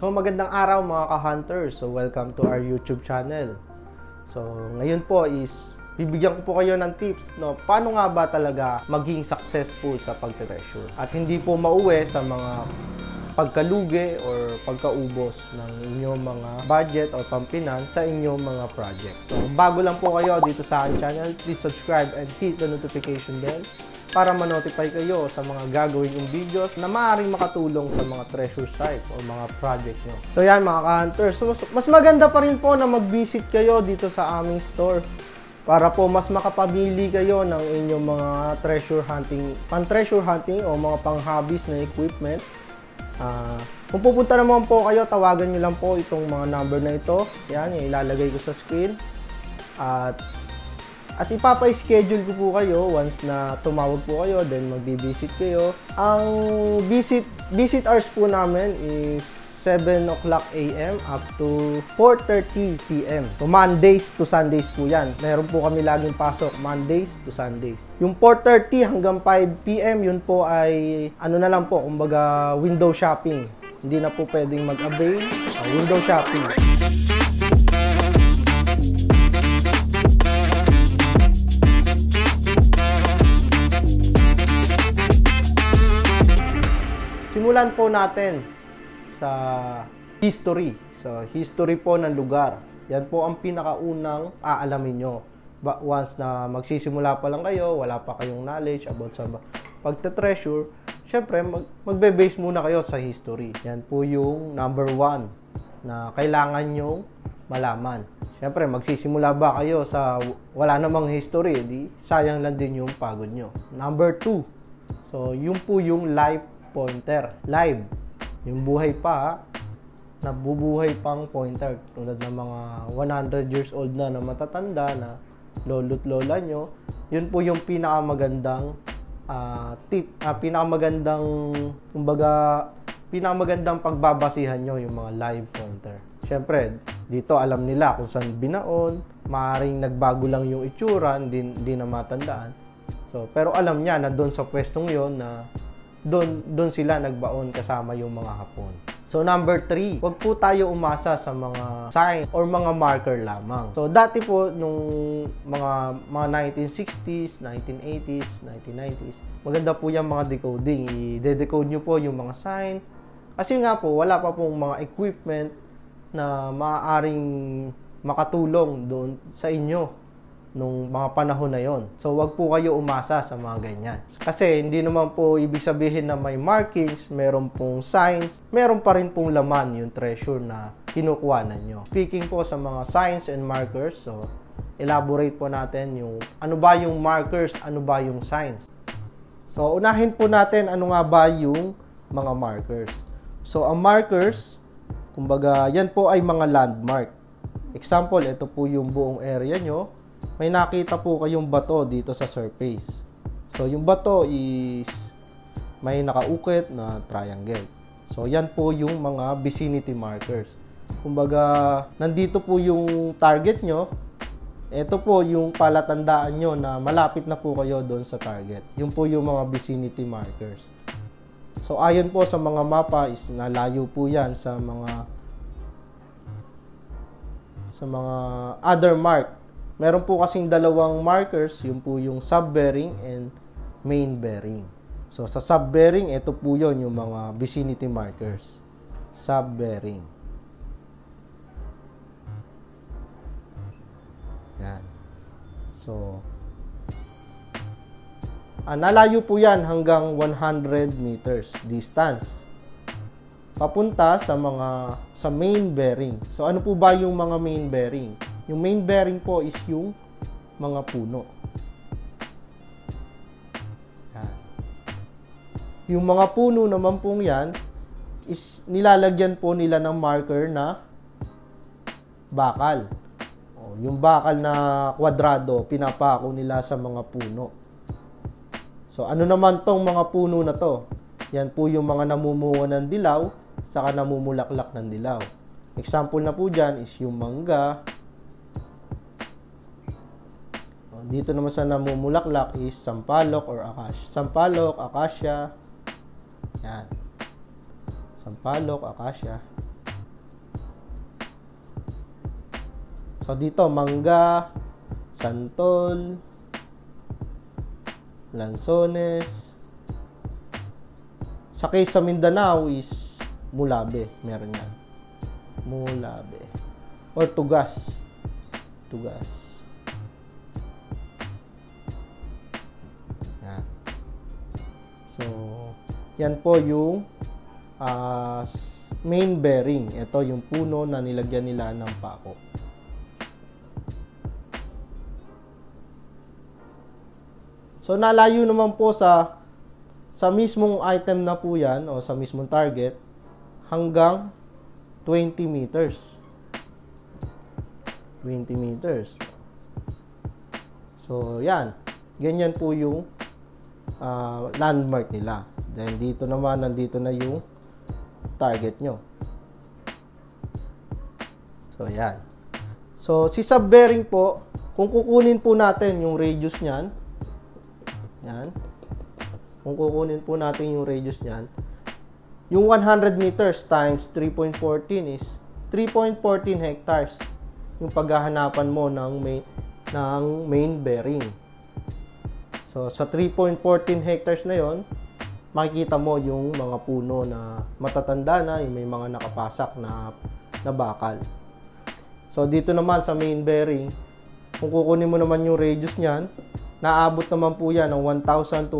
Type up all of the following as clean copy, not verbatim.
So magandang araw mga ka-hunters. So welcome to our YouTube channel. So ngayon po is bibigyan ko po kayo ng tips, no, paano nga ba talaga maging successful sa pagte-treasure at hindi po mauwi sa mga pagkalugi or pagkaubos ng inyong mga budget o pampinan sa inyong mga project. So bago lang po kayo dito sa aking channel, please subscribe and hit the notification bell para ma-notify kayo sa mga gagawin yung videos na maaaring makatulong sa mga treasure sites o mga project nyo. So yan mga ka-hunters, so, mas maganda pa rin po na mag-visit kayo dito sa aming store para po mas makapamili kayo ng inyong mga treasure hunting, pan-treasure hunting o mga pang-hobbies na equipment. Kung pupunta naman po kayo, tawagan nyo lang po itong mga number na ito. Yan, yung ilalagay ko sa screen. At ipapa-schedule ko po kayo once na tumawag po kayo, then magbi-visit kayo. Ang visit hours po namin is 7 o'clock AM up to 4:30 PM. So Mondays to Sundays po yan. Meron po kami laging pasok, Mondays to Sundays. Yung 4:30 hanggang 5 PM, yun po ay ano na lang po, kumbaga window shopping. Hindi na po pwedeng mag-avail, window shopping. Simulan po natin sa history. So, history po ng lugar. Yan po ang pinakaunang aalamin nyo. Once na magsisimula pa lang kayo, wala pa kayong knowledge about sa pagte-treasure, syempre, magbe-base muna kayo sa history. Yan po yung number 1 na kailangan nyo malaman. Syempre, magsisimula ba kayo sa wala namang history, di sayang lang din yung pagod nyo. Number 2, so yung po yung live pointer. Live. Yung buhay pa, nabubuhay pang pointer. Tulad ng mga 100 years old na matatanda na lolo't lola nyo. Yun po yung pinakamagandang tip, pinakamagandang pagbabasihan nyo yung mga live pointer. Siyempre, dito alam nila kung saan binaon, maaaring nagbago lang yung itsura, hindi na matandaan. So, pero alam niya na doon sa pwestong yon na doon sila nagbaon kasama yung mga Hapon. So number 3, wag po tayo umasa sa mga sign or mga marker lamang. So dati po nung mga 1960s, 1980s, 1990s, maganda po yung mga decoding. I-decode nyo po yung mga sign. Kasi nga po wala pa pong mga equipment na maaaring makatulong doon sa inyo nung mga panahon na yon. So wag po kayo umasa sa mga ganyan. Kasi hindi naman po ibig sabihin na may markings, meron pong signs, meron pa rin pong laman yung treasure na kinukuhanan nyo. Speaking po sa mga signs and markers, so elaborate po natin yung ano ba yung markers, ano ba yung signs. So unahin po natin ano nga ba yung mga markers. So ang markers, kumbaga yan po ay mga landmark. Example, ito po yung buong area nyo. May nakita po kayong bato dito sa surface. So, yung bato is may nakaukit na triangle. So, yan po yung mga vicinity markers. Kumbaga, nandito po yung target nyo. Ito po yung palatandaan nyo na malapit na po kayo doon sa target. Yun po yung mga vicinity markers. So, ayon po sa mga mapa is nalayo po yan sa mga other mark. Meron po kasing dalawang markers, yun po yung sub-bearing and main bearing. So, sa sub-bearing, ito po yun, yung mga vicinity markers. Sub-bearing. Yan. So, nalayo po yan hanggang 100 meters distance. Papunta sa main bearing. So, ano po ba yung mga main bearing? Yung main bearing po is yung mga puno. Yan. Yung mga puno naman pong yan is nilalagyan po nila ng marker na bakal. Yung bakal na kwadrado, pinapako nila sa mga puno. So, ano naman tong mga puno na to? Yan po yung mga namumunga ng dilaw, saka namumulaklak ng dilaw. Example na po dyan is yung mangga. Dito naman sa namumulaklak is sampalok or acacia. Sampalok, acacia. Yan. Sampalok, acacia. So dito, Manga, Santol, Lanzones. Sa case sa Mindanao is Mulabe, meron yan. Mulabe. Or Tugas. Yan. So, yan po yung main bearing. Ito yung puno na nilagyan nila ng pako. So, nalayo naman po sa mismong item na po yan, o sa mismong target, hanggang 20 meters. 20 meters. So, yan. Ganyan po yung landmark nila. Then, dito naman, nandito na yung target nyo. So, yan. So, si sub-bearing po, kung kukunin po natin yung radius niyan, yan. Kung kukunin po natin yung radius niyan, yung 100 meters times 3.14 is 3.14 hectares yung paghahanapan mo ng main bearing. So, sa 3.14 hectares na yon, makikita mo yung mga puno na matatanda na, yung may mga nakapasak na bakal. So, dito naman sa main bearing, kung kukunin mo naman yung radius niyan, naabot naman po yan ng 1,254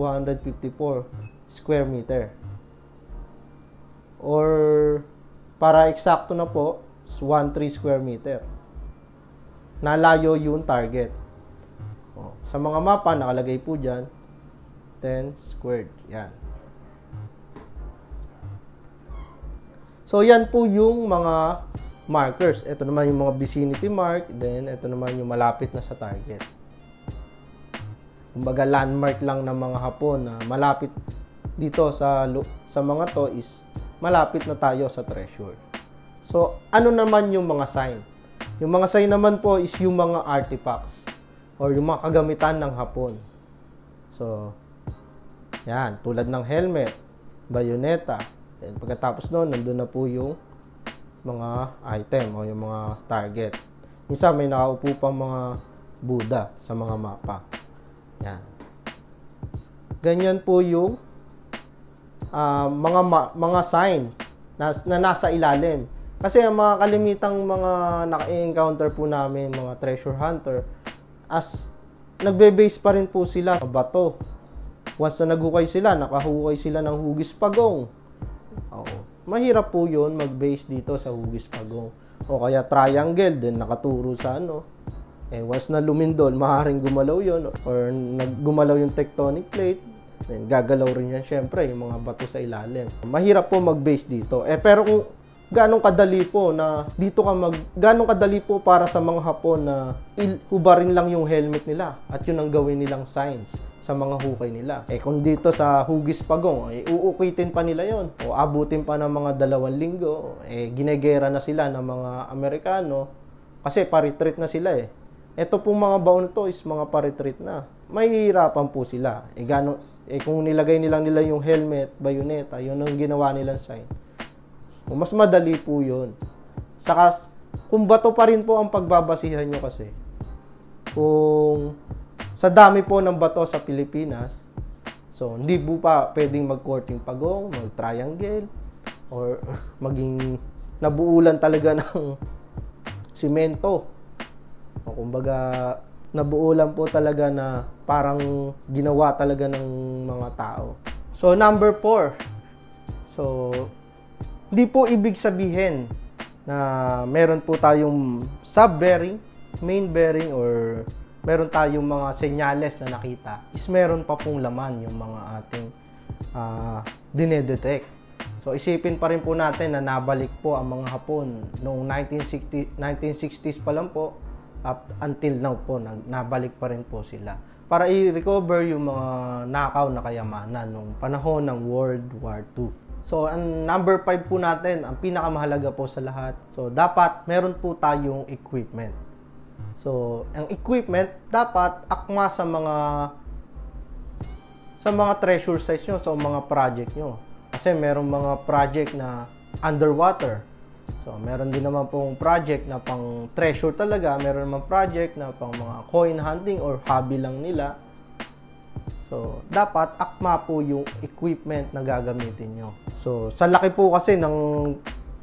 square meter. Or, para eksakto na po, 13 square meter. Nalayo yung target. Sa mga mapa, nakalagay po dyan, 10 squared. Yan. So, yan po yung mga markers. Ito naman yung mga vicinity mark. Then, ito naman yung malapit na sa target. Kumbaga, landmark lang ng mga Hapon na malapit dito sa mga to is malapit na tayo sa treasure. So, ano naman yung mga sign? Yung mga sign naman po is yung mga artifacts or yung mga kagamitan ng Hapon. So, yan. Tulad ng helmet, bayoneta. Then, pagkatapos nun, nandun na po yung mga item o yung mga target. Minsan, may nakaupo pang mga Buddha sa mga mapa. Yan. Ganyan po yung mga sign na nasa ilalim. Kasi ang mga kalimitang mga naka-encounter po namin, mga treasure hunter, as nagbe-base pa rin po sila sa bato. Once na naghukay sila, nakahukay sila ng hugis pagong. Mahirap po yun mag-base dito sa hugis pagong. O kaya triangle, din nakaturo sa once na lumindol, maaaring gumalaw yun or naggumalaw yung tectonic plate, then gagalaw rin yan syempre yung mga bato sa ilalim. Mahirap po mag-base dito. Pero kung ganong kadali po ganong kadali po para sa mga Hapon na hubarin lang yung helmet nila at yun ang gawin nilang signs sa mga hukay nila. Kung dito sa hugis pagong, uukitin pa nila yon o abutin pa ng mga 2 linggo, ginegera na sila ng mga Amerikano kasi pa-retreat na sila Ito pong mga baon to is mga pa-retreat na. Mahihirapan po sila. Kung nilagay nila yung helmet, bayoneta, yun ang ginawa nilang sign. Mas madali po yun. Saka, kung bato pa rin po ang pagbabasihan nyo kasi, kung sa dami po ng bato sa Pilipinas, so, hindi po pa pwedeng mag-courting pagong, mag-triangle, or maging nabuulan talaga ng simento. O kumbaga, nabuulan po talaga na parang ginawa talaga ng mga tao. So, number 4. So, hindi po ibig sabihin na meron po tayong sub-bearing, main bearing, or meron tayong mga senyales na nakita, is meron pa pong laman yung mga ating dinedetect. So, isipin pa rin po natin na nabalik po ang mga Hapon noong 1960s pa lang po, up until now po, nabalik pa rin po sila para i-recover yung mga nakaw na kayamanan nung panahon ng World War II. So, ang number 5 po natin, ang pinakamahalaga po sa lahat. So, dapat meron po tayong equipment. So, ang equipment dapat akma sa mga treasure sites nyo, sa mga project nyo. Kasi merong mga project na underwater. So, meron din naman pong project na pang treasure talaga. Meron naman project na pang mga coin hunting or hobby lang nila. So, dapat akma po yung equipment na gagamitin nyo. So, sa laki po kasi ng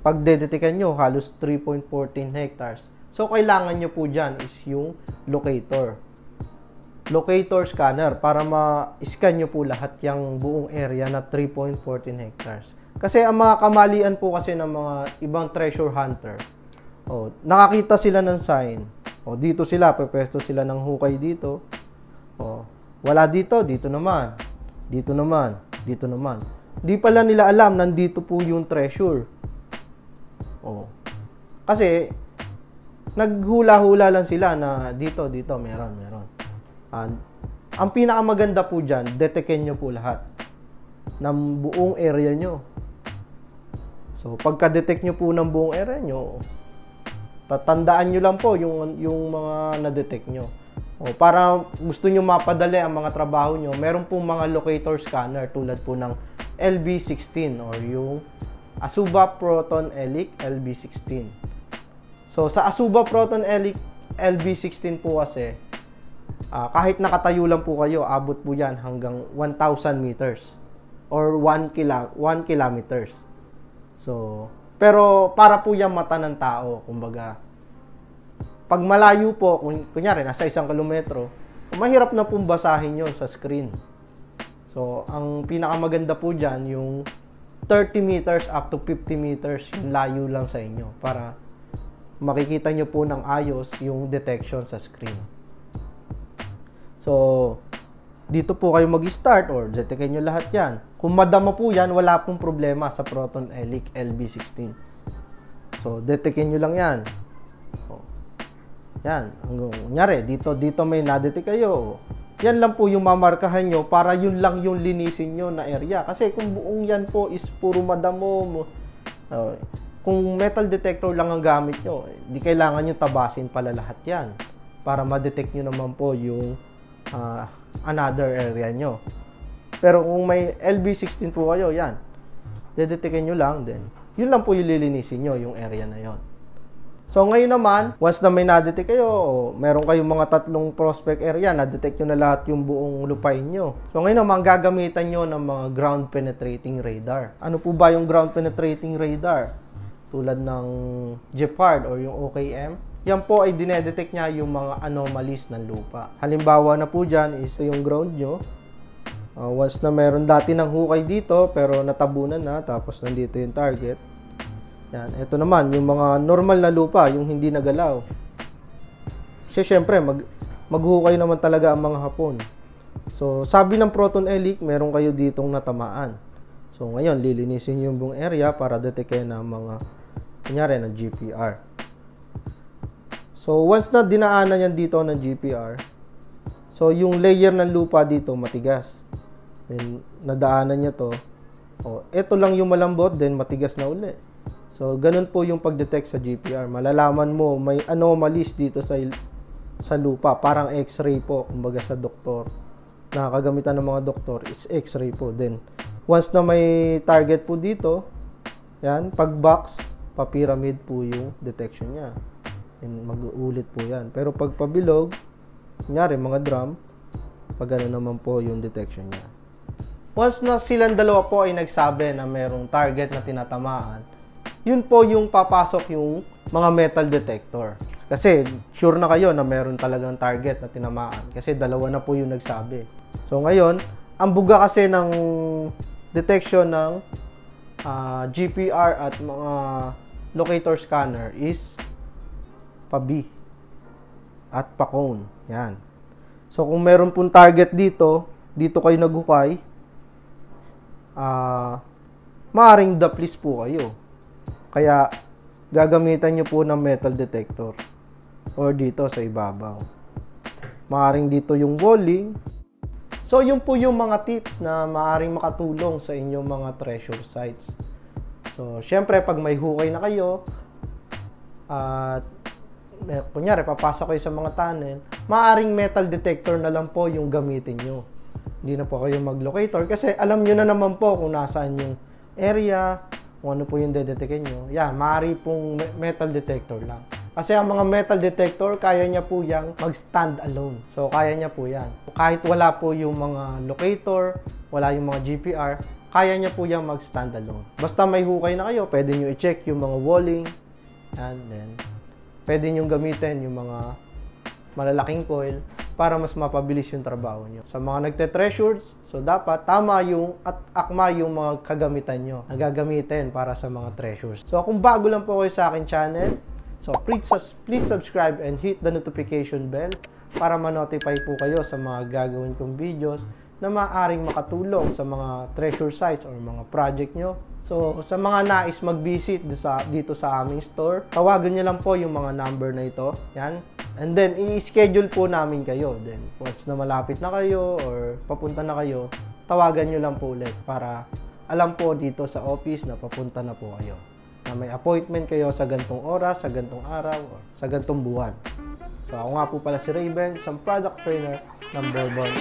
pagdedetikan nyo, halos 3.14 hectares. So, kailangan nyo po dyan is yung locator. Locator scanner para ma-scan nyo po lahat yung buong area na 3.14 hectares. Kasi ang mga kamalian po kasi ng mga ibang treasure hunter, nakakita sila ng sign. Dito sila, pwesto sila ng hukay dito. Wala dito, dito naman. Dito naman, dito naman. Di pala nila alam, nandito po yung treasure. Kasi, naghula-hula lang sila na dito, meron. Ang pinakamaganda po dyan, detekin nyo po lahat ng buong area nyo. So, pagka-detect nyo po ng buong area nyo, tatandaan nyo lang po yung mga na-detect nyo. Para gusto nyo mapadali ang mga trabaho nyo, meron pong mga locator scanner tulad po ng LB16 or yung Azuba Proton Elic LB16. So, sa Azuba Proton Elic LB16 po kasi, kahit nakatayo lang po kayo, abot po yan hanggang 1,000 meters or 1 kilometers. So, pero para po yung mata ng tao, kumbaga, pag malayo po, kunyari, nasa 1 kilometro, mahirap na pong basahin yon sa screen. So, ang pinakamaganda po dyan, yung 30 meters up to 50 meters, yung layo lang sa inyo para makikita nyo po ng ayos yung detection sa screen. So, dito po kayo mag-start or detekin nyo lahat yan. Kung madama po yan, wala pong problema sa Proton Elic LB16. So, detekin nyo lang yan. Yan. Kunyari, dito may nadetect kayo. Yan lang po yung mamarkahan nyo para yun lang yung linisin nyo na area. Kasi kung buong yan po is puro madamo, kung metal detector lang ang gamit nyo, di kailangan nyo tabasin pala lahat yan para ma-detect nyo naman po yung another area nyo. Pero kung may LB16 po kayo, yan, dedetectin nyo lang, then yun lang po yung lilinisin nyo, yung area na yon. So ngayon naman, once na may na-detect kayo, meron kayong mga 3 prospect area, na-detect nyo na lahat yung buong lupain nyo. So ngayon naman, gagamitan nyo ng mga ground penetrating radar. Ano po ba yung ground penetrating radar? Tulad ng Gepard or yung OKM. Yan po ay dinedetect niya yung mga anomalies ng lupa. Halimbawa na po dyan is yung ground nyo. Once na meron dati ng hukay dito, pero natabunan na, tapos nandito yung target. Yan, ito naman, yung mga normal na lupa, yung hindi nagalaw. Kasi syempre, maghukay naman talaga ang mga Hapon. So, sabi ng Proton Elic, meron kayo ditong natamaan. So, ngayon, lilinisin yung buong area para detekin ang mga, kunyari, ng GPR. So, once na dinaanan yan dito ng GPR, so, yung layer ng lupa dito, matigas. Then, nadaanan niya to. Ito lang yung malambot, then matigas na uli. So, ganun po yung pag-detect sa GPR. Malalaman mo, may anomalies dito sa lupa. Parang X-ray po, kumbaga sa doktor. Nakakagamitan ng mga doktor is X-ray po. Then, once na may target po dito, yan, pag-box, pa-pyramid po yung detection niya. And mag-uulit po yan. Pero pag pabilog, kunyari, mga drum, pag ano naman po yung detection niya. Once na silang dalawa po ay nagsabi na mayroong target na tinatamaan, yun po yung papasok yung mga metal detector. Kasi sure na kayo na meron talagang target na tinamaan. Kasi dalawa na po yung nagsabi. So ngayon, ang buga kasi ng detection ng GPR at mga locator scanner is pa-B at pa-cone. Yan. So kung meron pong target dito kayo naghukay, maaring daplis po kayo. Kaya, gagamitan nyo po ng metal detector or dito sa ibabaw. Maaring dito yung walling. So, yun po yung mga tips na maaring makatulong sa inyong mga treasure sites. So, syempre, pag may hukay na kayo, at kunyari, papasok kayo sa mga tunnel, maaring metal detector na lang po yung gamitin nyo. Hindi na po kayo mag-locator kasi alam nyo na naman po kung nasaan yung area kung ano po yung dedetectin nyo. Yan, maaari pong metal detector lang. Kasi ang mga metal detector, kaya niya po yang mag-stand alone. So, kaya niya po yan. Kahit wala po yung mga locator, wala yung mga GPR, kaya niya po yang mag-stand alone. Basta may hukay na kayo, pwede nyo i-check yung mga walling. And then, pwede nyo gamitin yung mga malalaking coil para mas mapabilis yung trabaho nyo. Sa mga nagte-treasure, so dapat tama yung at akma yung mga kagamitan nyo na gagamitin para sa mga treasures. So, kung bago lang po kayo sa akin channel, so, please subscribe and hit the notification bell para ma-notify po kayo sa mga gagawin kong videos na maaaring makatulong sa mga treasure sites or mga project nyo. So, sa mga nais mag-visit dito sa aming store, tawagan nyo lang po yung mga number na ito. Yan. And then, i-schedule po namin kayo. Then, once na malapit na kayo or papunta na kayo, tawagan nyo lang po ulit para alam po dito sa office na papunta na po kayo. Na may appointment kayo sa gantong oras, sa gantong araw, or sa gantong buwan. So, ako nga po pala si Raven, isang product trainer ng Bourbon.